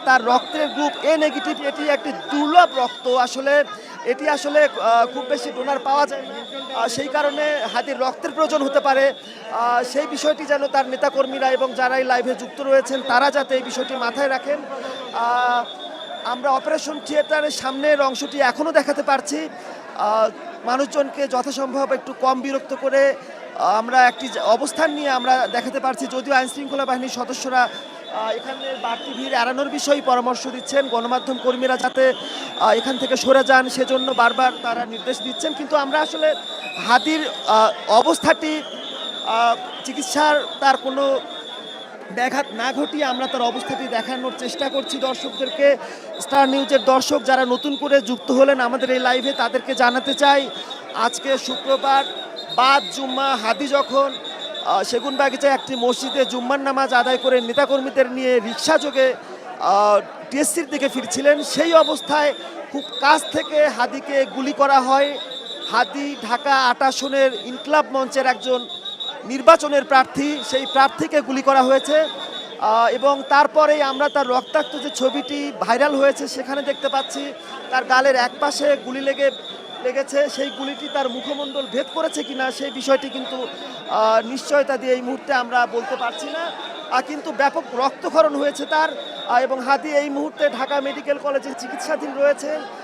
তার রক্তের গ্রুপ এ নেগেটিভ। এটি একটি দুর্লভ রক্ত। এটি আসলে খুব বেশি ডোনার পাওয়া যায় না। সেই কারণে হাদির রক্তের প্রয়োজন হতে পারে। সেই বিষয়টি যেন তার নেতাকর্মীরা এবং যারা এই লাইভে যুক্ত রয়েছেন তারা যাতে এই বিষয়টি মাথায় রাখেন। আমরা অপারেশন থিয়েটারের সামনের অংশটি এখনও দেখাতে পারছি। মানুষজনকে যথাসম্ভব একটু কম বিরক্ত করে আমরা একটি অবস্থান নিয়ে আমরা দেখাতে পারছি, যদিও আইনশৃঙ্খলা বাহিনীর সদস্যরা এখানে বাড়তি ভিড় এড়ানোর বিষয়ে পরামর্শ দিচ্ছেন। গণমাধ্যম কর্মীরা যাতে এখান থেকে সরে যান সেজন্য বারবার তারা নির্দেশ দিচ্ছেন। কিন্তু আমরা আসলে হাদির অবস্থাটি চিকিৎসার তার কোনো ব্যাঘাত না ঘটিয়ে আমরা তার অবস্থাটি দেখানোর চেষ্টা করছি দর্শকদেরকে। স্টার নিউজের দর্শক যারা নতুন করে যুক্ত হলেন আমাদের এই লাইভে, তাদেরকে জানাতে চাই আজকে শুক্রবার বাদ জুম্মা হাদি যখন সেগুনবাগিচায় একটি মসজিদে জুম্মার নামাজ আদায় করে নেতাকর্মীদের নিয়ে রিক্সাযোগে টিএসসির দিকে ফিরছিলেন, সেই অবস্থায় খুব কাছ থেকে হাদিকে গুলি করা হয়। হাদি ঢাকা ৮ আসনের ইনকলাব মঞ্চের একজন নির্বাচনের প্রার্থী, সেই প্রার্থীকে গুলি করা হয়েছে। এবং তারপরেই আমরা তার রক্তাক্ত যে ছবিটি ভাইরাল হয়েছে সেখানে দেখতে পাচ্ছি তার গালের এক পাশে গুলি লেগেছে। সেই গুলিটি তার মুখমণ্ডল ভেদ করেছে কিনা সেই বিষয়টি কিন্তু নিশ্চয়তা দিয়ে এই মুহূর্তে আমরা বলতে পারছি না। কিন্তু ব্যাপক রক্তক্ষরণ হয়েছে তার, এবং হাদি এই মুহূর্তে ঢাকা মেডিকেল কলেজে চিকিৎসাধীন রয়েছে।